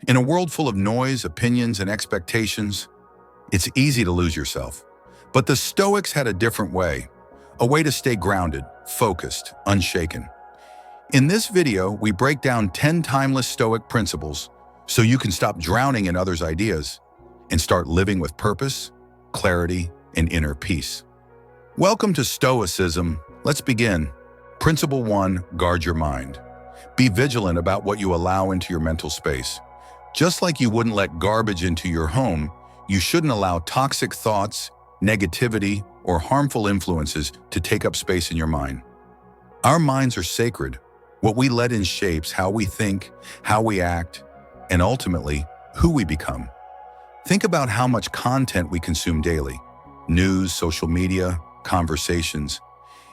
In a world full of noise, opinions, and expectations, it's easy to lose yourself. But the Stoics had a different way, a way to stay grounded, focused, unshaken. In this video, we break down 10 timeless Stoic principles so you can stop drowning in others' ideas and start living with purpose, clarity, and inner peace. Welcome to Stoicism. Let's begin. Principle 1, guard your mind. Be vigilant about what you allow into your mental space. Just like you wouldn't let garbage into your home, you shouldn't allow toxic thoughts, negativity, or harmful influences to take up space in your mind. Our minds are sacred. What we let in shapes how we think, how we act, and ultimately, who we become. Think about how much content we consume daily. News, social media, conversations.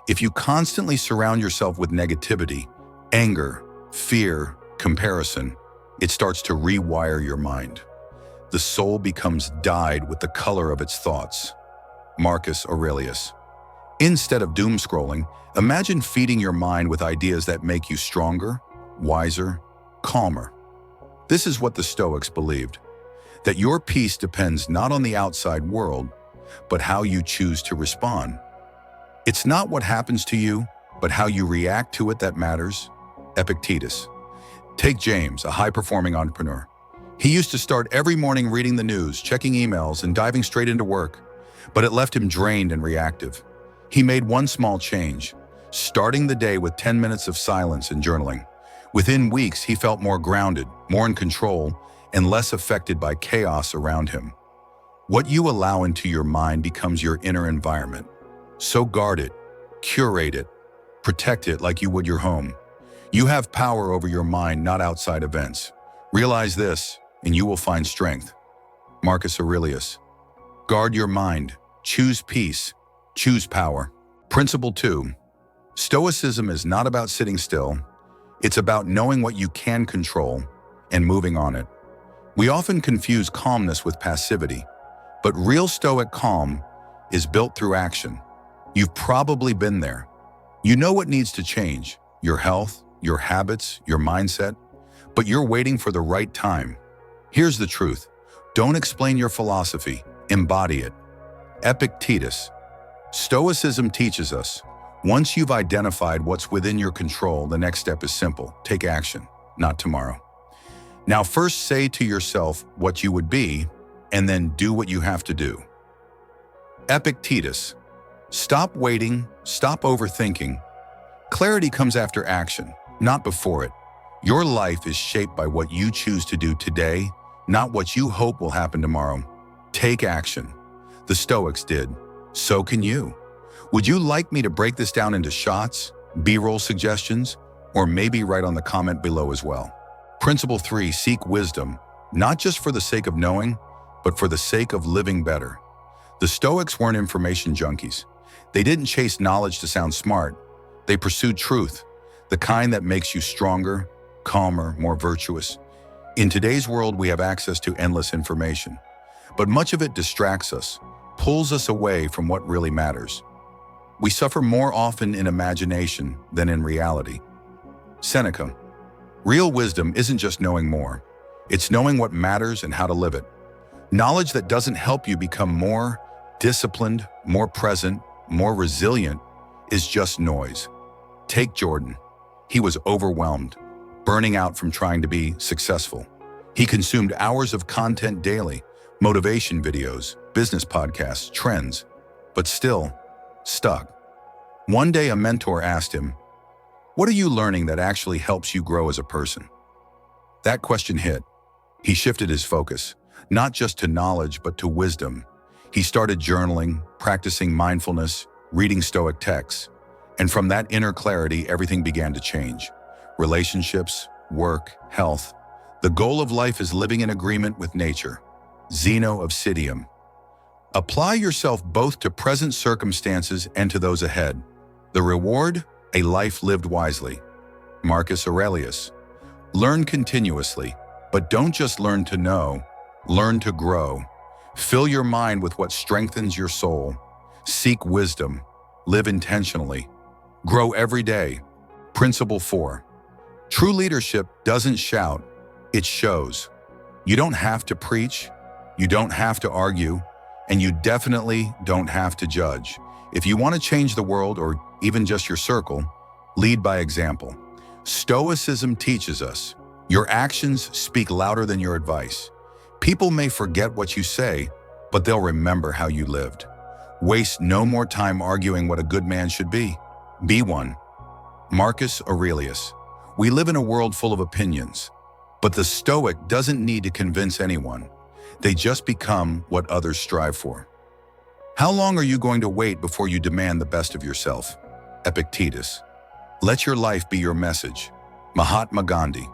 If you constantly surround yourself with negativity, anger, fear, comparison, it starts to rewire your mind. The soul becomes dyed with the color of its thoughts. Marcus Aurelius. Instead of doom scrolling, imagine feeding your mind with ideas that make you stronger, wiser, calmer. This is what the Stoics believed, that your peace depends not on the outside world, but how you choose to respond. It's not what happens to you, but how you react to it that matters. Epictetus. Take James, a high-performing entrepreneur. He used to start every morning reading the news, checking emails, and diving straight into work, but it left him drained and reactive. He made one small change, starting the day with 10 minutes of silence and journaling. Within weeks, he felt more grounded, more in control, and less affected by chaos around him. What you allow into your mind becomes your inner environment. So guard it, curate it, protect it like you would your home. You have power over your mind, not outside events. Realize this, and you will find strength. Marcus Aurelius. Guard your mind. Choose peace. Choose power. Principle 2. Stoicism is not about sitting still. It's about knowing what you can control and moving on it. We often confuse calmness with passivity, but real Stoic calm is built through action. You've probably been there. You know what needs to change, your health, your habits, your mindset, but you're waiting for the right time. Here's the truth. Don't explain your philosophy, embody it. Epictetus. Stoicism teaches us, once you've identified what's within your control, the next step is simple. Take action, not tomorrow. Now first say to yourself what you would be, and then do what you have to do. Epictetus. Stop waiting, stop overthinking. Clarity comes after action, not before it. Your life is shaped by what you choose to do today, not what you hope will happen tomorrow. Take action. The Stoics did. So can you. Would you like me to break this down into shots, B-roll suggestions, or maybe write on the comment below as well? Principle 3, seek wisdom, not just for the sake of knowing, but for the sake of living better. The Stoics weren't information junkies. They didn't chase knowledge to sound smart. They pursued truth, the kind that makes you stronger, calmer, more virtuous. In today's world, we have access to endless information, but much of it distracts us, pulls us away from what really matters. We suffer more often in imagination than in reality. Seneca. Real wisdom isn't just knowing more. It's knowing what matters and how to live it. Knowledge that doesn't help you become more disciplined, more present, more resilient is just noise. Take Jordan. He was overwhelmed, burning out from trying to be successful. He consumed hours of content daily, motivation videos, business podcasts, trends, but still stuck. One day a mentor asked him, "What are you learning that actually helps you grow as a person?" That question hit. He shifted his focus, not just to knowledge, but to wisdom. He started journaling, practicing mindfulness, reading Stoic texts, and from that inner clarity, everything began to change. Relationships, work, health. The goal of life is living in agreement with nature. Zeno of Citium. Apply yourself both to present circumstances and to those ahead. The reward? A life lived wisely. Marcus Aurelius. Learn continuously, but don't just learn to know, learn to grow. Fill your mind with what strengthens your soul. Seek wisdom. Live intentionally. Grow every day. Principle 4. True leadership doesn't shout, it shows. You don't have to preach, you don't have to argue, and you definitely don't have to judge. If you want to change the world or even just your circle, lead by example. Stoicism teaches us, your actions speak louder than your advice. People may forget what you say, but they'll remember how you lived. Waste no more time arguing what a good man should be. Be one. Marcus Aurelius. We live in a world full of opinions, but the Stoic doesn't need to convince anyone. They just become what others strive for. How long are you going to wait before you demand the best of yourself? Epictetus. Let your life be your message. Mahatma Gandhi.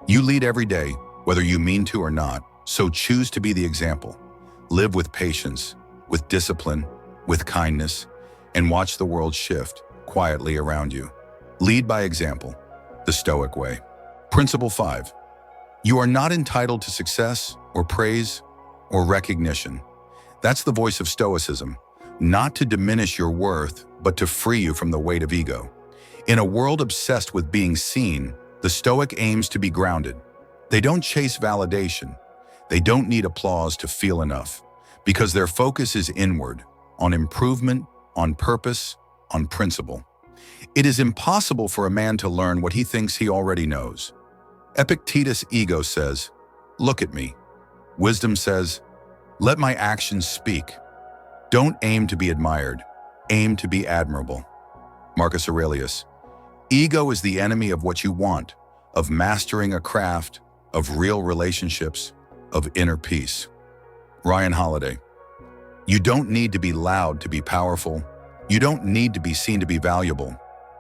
You lead every day, whether you mean to or not, so choose to be the example. Live with patience, with discipline, with kindness, and watch the world shift quietly around you. Lead by example, the Stoic way. Principle 5. You are not entitled to success or praise or recognition. That's the voice of Stoicism, not to diminish your worth, but to free you from the weight of ego. In a world obsessed with being seen, the Stoic aims to be grounded. They don't chase validation. They don't need applause to feel enough, because their focus is inward, on improvement, on purpose, on principle. It is impossible for a man to learn what he thinks he already knows. Epictetus' ego says, "Look at me." Wisdom says, "Let my actions speak." Don't aim to be admired, aim to be admirable. Marcus Aurelius. Ego is the enemy of what you want, of mastering a craft, of real relationships, of inner peace. Ryan Holiday. You don't need to be loud to be powerful. You don't need to be seen to be valuable.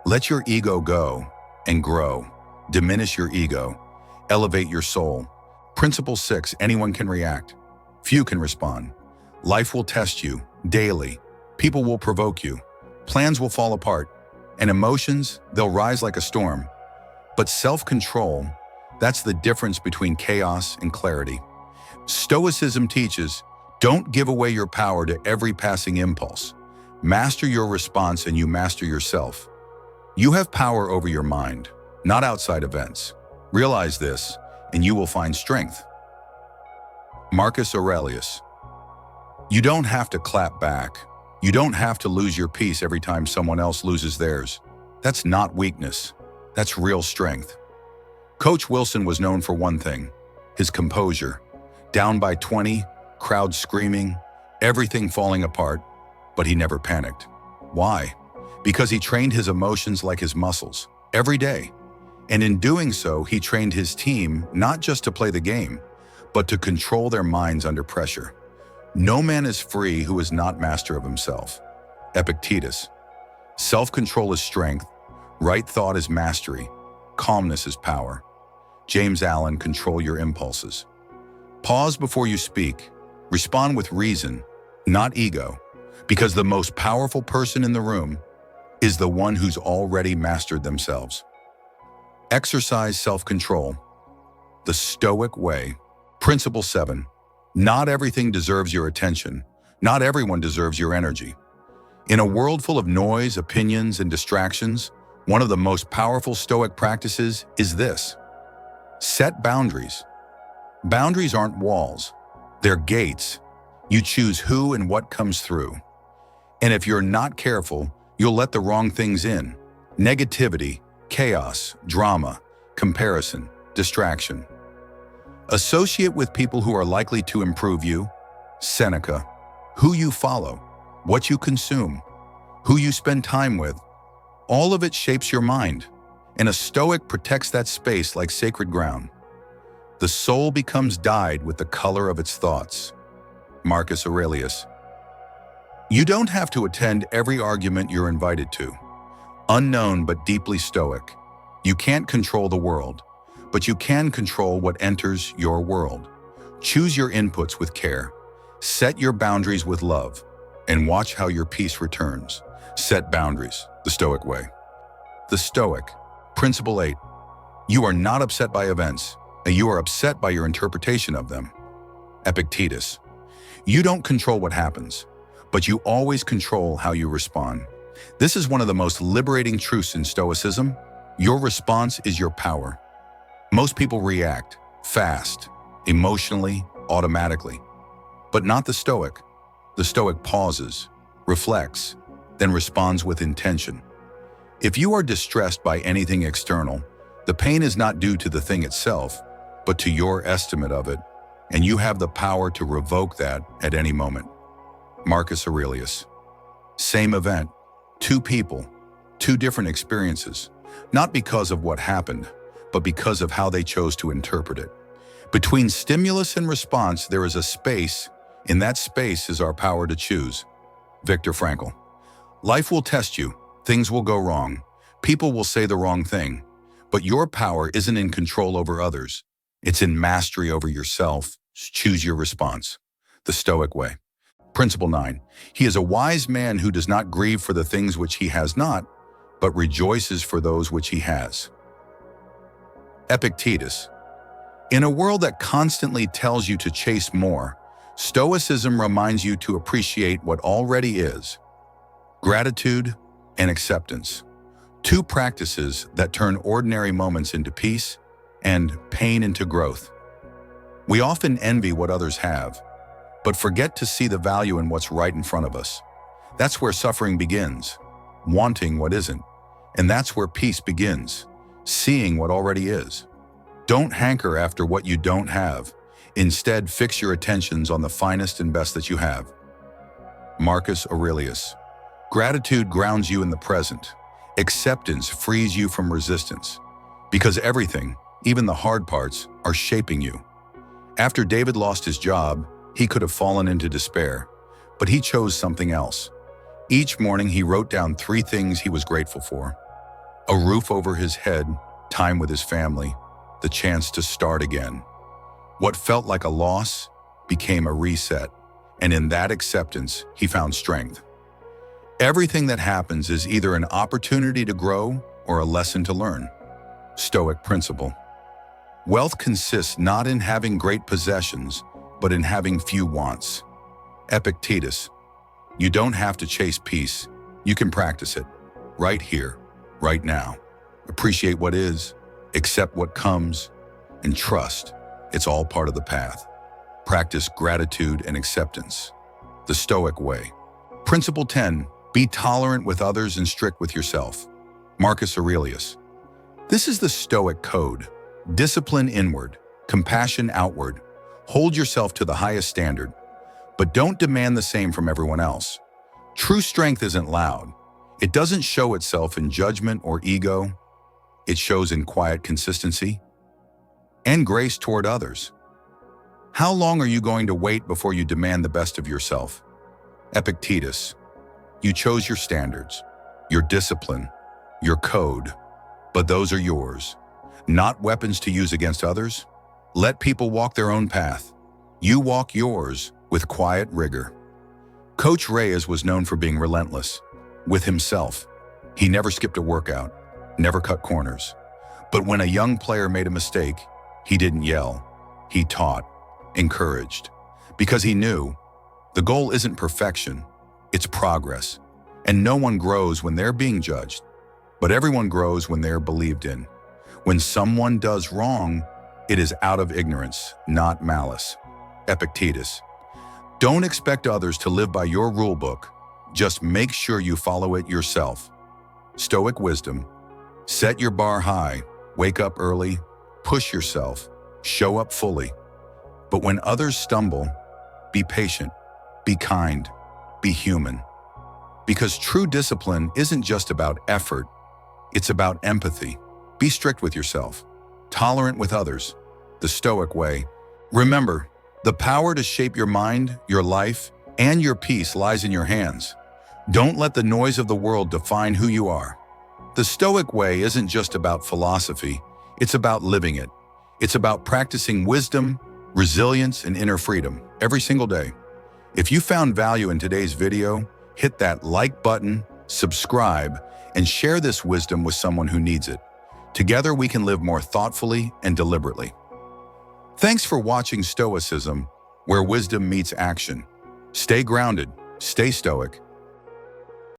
Let your ego go and grow. Diminish your ego. Elevate your soul. Principle 6. Anyone can react. Few can respond. Life will test you daily. People will provoke you. Plans will fall apart. And emotions, they'll rise like a storm. But self-control, that's the difference between chaos and clarity. Stoicism teaches, don't give away your power to every passing impulse. Master your response and you master yourself. You have power over your mind, not outside events. Realize this, and you will find strength. Marcus Aurelius. You don't have to clap back. You don't have to lose your peace every time someone else loses theirs. That's not weakness. That's real strength. Coach Wilson was known for one thing, his composure. Down by 20, crowd screaming, everything falling apart, but he never panicked. Why? Because he trained his emotions like his muscles, every day. And in doing so, he trained his team not just to play the game, but to control their minds under pressure. No man is free who is not master of himself. Epictetus. Self-control is strength, right thought is mastery, calmness is power. James Allen. Control your impulses. Pause before you speak. Respond with reason, not ego, because the most powerful person in the room is the one who's already mastered themselves. Exercise self-control. The Stoic way. Principle 7. Not everything deserves your attention. Not everyone deserves your energy. In a world full of noise, opinions, and distractions, one of the most powerful Stoic practices is this. Set boundaries. Boundaries aren't walls. They're gates. You choose who and what comes through. And if you're not careful, you'll let the wrong things in. Negativity, chaos, drama, comparison, distraction. Associate with people who are likely to improve you. Seneca. Who you follow, what you consume, who you spend time with. All of it shapes your mind, and a Stoic protects that space like sacred ground. The soul becomes dyed with the color of its thoughts. Marcus Aurelius. You don't have to attend every argument you're invited to. Unknown but deeply Stoic. You can't control the world, but you can control what enters your world. Choose your inputs with care. Set your boundaries with love, and watch how your peace returns. Set boundaries, the Stoic way. The Stoic. Principle 8. You are not upset by events, and you are upset by your interpretation of them. Epictetus. You don't control what happens, but you always control how you respond. This is one of the most liberating truths in Stoicism. Your response is your power. Most people react, fast, emotionally, automatically. But not the Stoic. The Stoic pauses, reflects, then responds with intention. If you are distressed by anything external, the pain is not due to the thing itself, but to your estimate of it, and you have the power to revoke that at any moment. Marcus Aurelius. Same event, two people, two different experiences, not because of what happened, but because of how they chose to interpret it. Between stimulus and response, there is a space. In that space is our power to choose. Viktor Frankl. Life will test you. Things will go wrong. People will say the wrong thing. But your power isn't in control over others. It's in mastery over yourself. Choose your response. The Stoic way. Principle 9. He is a wise man who does not grieve for the things which he has not, but rejoices for those which he has. Epictetus. In a world that constantly tells you to chase more, Stoicism reminds you to appreciate what already is. Gratitude and acceptance. Two practices that turn ordinary moments into peace and pain into growth. We often envy what others have, but forget to see the value in what's right in front of us. That's where suffering begins, wanting what isn't. And that's where peace begins, seeing what already is. Don't hanker after what you don't have. Instead, fix your attentions on the finest and best that you have. Marcus Aurelius. Gratitude grounds you in the present. Acceptance frees you from resistance. Because everything, even the hard parts, are shaping you. After David lost his job, he could have fallen into despair, but he chose something else. Each morning he wrote down 3 things he was grateful for. A roof over his head, time with his family, the chance to start again. What felt like a loss became a reset, and in that acceptance, he found strength. Everything that happens is either an opportunity to grow or a lesson to learn. Stoic principle. Wealth consists not in having great possessions, but in having few wants. Epictetus. You don't have to chase peace. You can practice it. Right here, right now. Appreciate what is, accept what comes, and trust it's all part of the path. Practice gratitude and acceptance. The Stoic way. Principle 10. Be tolerant with others and strict with yourself. Marcus Aurelius. This is the Stoic code. Discipline inward, compassion outward. Hold yourself to the highest standard, but don't demand the same from everyone else. True strength isn't loud. It doesn't show itself in judgment or ego. It shows in quiet consistency and grace toward others. How long are you going to wait before you demand the best of yourself? Epictetus. You chose your standards, your discipline, your code, but those are yours, not weapons to use against others. Let people walk their own path. You walk yours with quiet rigor. Coach Reyes was known for being relentless with himself. He never skipped a workout, never cut corners. But when a young player made a mistake, he didn't yell. He taught, encouraged, because he knew the goal isn't perfection, it's progress. And no one grows when they're being judged, but everyone grows when they're believed in. When someone does wrong, it is out of ignorance, not malice. Epictetus. Don't expect others to live by your rule book. Just make sure you follow it yourself. Stoic wisdom. Set your bar high, wake up early, push yourself, show up fully. But when others stumble, be patient, be kind, be human. Because true discipline isn't just about effort, it's about empathy. Be strict with yourself, tolerant with others. The Stoic way. Remember, the power to shape your mind, your life, and your peace lies in your hands. Don't let the noise of the world define who you are. The Stoic way isn't just about philosophy, it's about living it. It's about practicing wisdom, resilience, and inner freedom every single day. If you found value in today's video, hit that like button, subscribe, and share this wisdom with someone who needs it. Together we can live more thoughtfully and deliberately. Thanks for watching Stoicism, where wisdom meets action. Stay grounded, stay stoic,